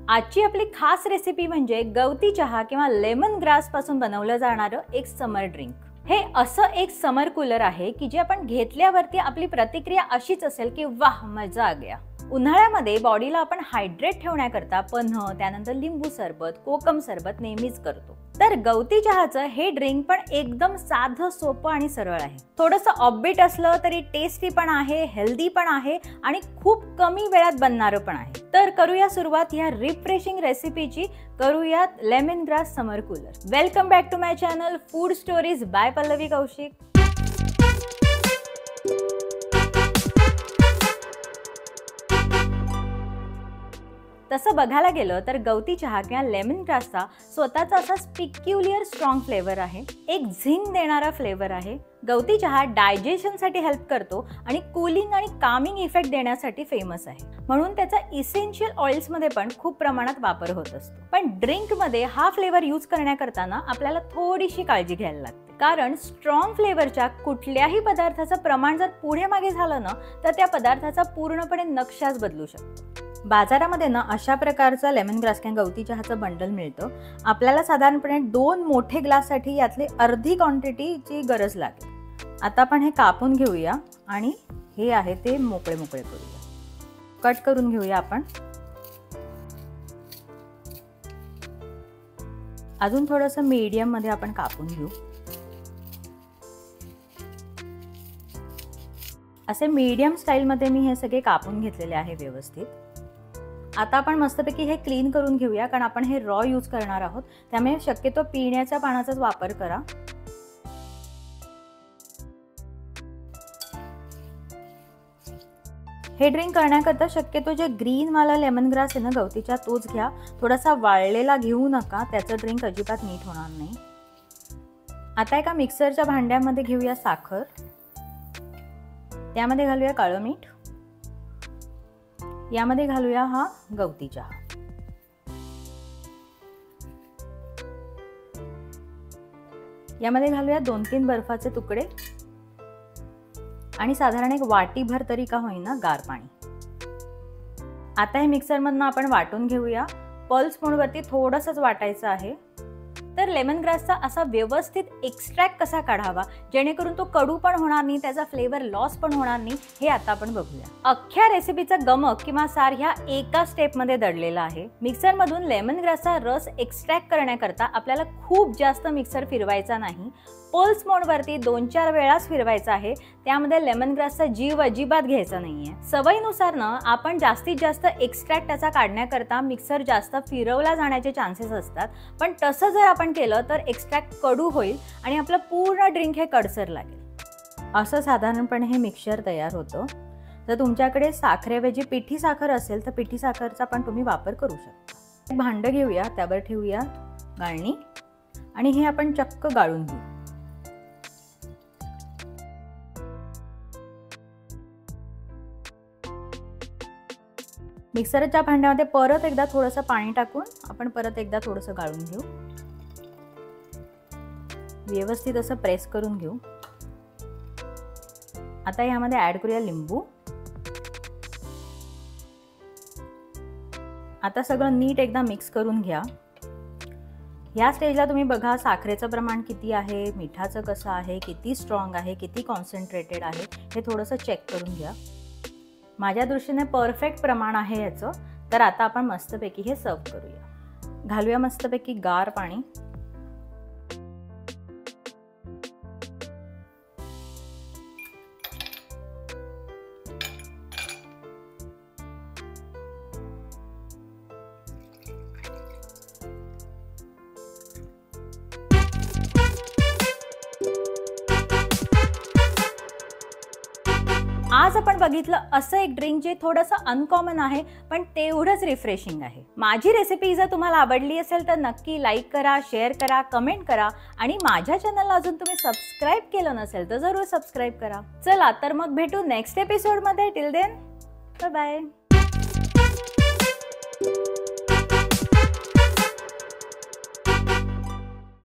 आजची आपली खास रेसिपी म्हणजे गवती चहा किंवा लेमन ग्रास पासून बनवलं जाणारं एक समर ड्रिंक। हे असं एक समर कूलर आहे की जे आपण घेतल्यावरती आपली प्रतिक्रिया अशीच असेल की वाह मजा आ गया। उन्हाळ्यामध्ये बॉडीला आपण हायड्रेट ठेवण्याकरता पन्ह, त्यानंतर लिंबू सरबत, कोकम सरबत नेहमीच करतो। तर गवती चहाचं हे ड्रिंक पण एकदम साधं, सोपं आणि सरळ आहे। थोडंसं ऑफबीट असलं तरी टेस्टी पण आहे, हेल्दी पण आहे आणि खूप कमी वेळात बनणारं पण आहे। तर करूया सुरुवात या रिफ्रेशिंग रेसिपीची। करूयात lemon grass summer cooler. Welcome back to my channel food stories by Pallavi Kaushik. तसं बघायला गेलं तर गवती चहा किंवा लेमन ग्रासचा स्वतःचा असा पिक्युलियर स्ट्रॉंग फ्लेवर आहे, एक झिंग देणारा फ्लेवर आहे। गवती चहा डायजेशनसाठी हेल्प करतो आणि कूलिंग आणि कामिंग इफेक्ट देण्यासाठी फेमस आहे, म्हणून त्याचा इसेन्शियल ऑइल्स मध्ये पण खूप प्रमाणात वापर होत असतो। पण ड्रिंक मध्ये हा फ्लेवर यूज करण्याकरताना आपल्याला थोडीशी काळजी घ्यायला लागते, कारण स्ट्रॉंग फ्लेवरच्या कुठल्याही पदार्थाचं प्रमाण जर पुढे मागे झालं ना तर त्या पदार्थाचा पूर्णपणे नक्षाच बदलू शकतो। बाजारामध्ये ना अशा प्रकारचा लेमन ग्रास किंवा गवती चहाचं बंडल मिळतं। आपल्याला साधारणपणे 2 मोठे ग्लाससाठी यातली अर्धी क्वांटिटीची गरज लागेल। आता आपण हे कापून घेऊया आणि हे आहे ते मोकळे मोकळे करूया, कट करून घेऊया आपण। अजून थोडंसं मीडियम मध्ये आपण कापून घेऊ। असे मीडियम स्टाईल मध्ये मी हे सगळे कापून घेतलेले आहे व्यवस्थित। आता आपण मस्तपैकी हे क्लीन करून घेऊया, कारण आपण हे रॉ यूज करणार आहोत, त्यामुळे शक्यतो पिण्याच्या पाण्याचाच वापर करा। हे ड्रिंक करण्याकरता शक्यतो जे ग्रीन वाला लेमन ग्रास आहे ना गवतीच्या तोच घ्या, थोडासा वाळलेला घेऊ नका, त्याचं ड्रिंक अजिबात नीट होणार नाही। आता एका मिक्सरच्या भांड्यामध्ये घेऊया साखर, त्यामध्ये घालूया काळं मीठ, यामध्ये घालूया हा गवती चहा, यामध्ये घालूया 2-3 बर्फाचे तुकडे आणि साधारण एक वाटीभर तरी का होईना गार पाणी। आता हे मिक्सर मधनं आपण वाटून घेऊया। पल्स मोड वरती थोडंसंच वाटायचं आहे। तर लेमन ग्रासचा असा व्यवस्थित एक्स्ट्रॅक्ट कसा काढावा जेणेकरून तो कडू पण होणार नाही, त्याचा फ्लेवर लॉस पण होणार नाही, हे आता आपण बघूया। अख्ख्या रेसिपीचा गमक किंवा सार ह्या एका स्टेप मध्ये दडलेला आहे। मिक्सर मधून लेमन ग्रासचा रस एक्स्ट्रॅक्ट करण्याकरता आपल्याला खूप जास्त मिक्सर फिरवायचा नाही, पल्स मोड वरती 2-4 वेळाच फिरवायचा आहे। त्यामध्ये लेमन ग्रासचा जीव अजिबात घ्यायचा नाहीये। सवयीनुसार ना आपण जास्तीत जास्त एक्स्ट्रॅक्ट त्याचा काढण्याकरता मिक्सर जास्त फिरवला जाण्याचे चान्सेस असतात, पण तसं जर आपण केलं तर एक्स्ट्रॅक्ट कडू होईल आणि आपलं पूर्ण ड्रिंक हे कडसर लागेल। असं साधारणपणे हे मिक्सचर तयार होतं। जर तुमच्याकडे साखरेऐवजी पिठी साखर असेल तर पिठी साखरचा पण तुम्ही वापर करू शकता। भांडं घेऊया, त्यावर ठेवूया गाळणी आणि हे आपण चक्क गाळून घेऊ। मिक्सरच्या भांड्यामध्ये परत एकदा थोडंसं पाणी टाकून आपण परत एकदा थोडंसं गाळून घेऊ, व्यवस्थित असं प्रेस करून घेऊ। आता यामध्ये ऍड करूया लिंबू। आता सगळं नीट एकदा मिक्स करून घ्या। या स्टेजला तुम्ही बघा साखरेचं प्रमाण किती आहे, मिठाचं कसं आहे, किती स्ट्रॉंग आहे, किती कॉन्सन्ट्रेटेड आहे, हे थोडंसं चेक करून घ्या। माझ्या दृष्टीने परफेक्ट प्रमाण आहे याचं। तर आता आपण मस्तपैकी हे सर्व करूया। घालूया मस्तपैकी गार पाणी, आज आपण बघितलं असं एक ड्रिंक जे थोडंसं अनकॉमन आहे पण तेवढंच रिफ्रेशिंग आहे। माझी रेसिपी जर तुम्हाला आवडली असेल तर नक्की लाईक करा, शेअर करा, कमेंट करा आणि माझ्या चॅनलला अजून तुम्ही सबस्क्राईब केलं नसेल तर जरूर सबस्क्राईब करा। चला तर मग भेटू नेक्स्ट एपिसोड मध्ये। Till then bye bye.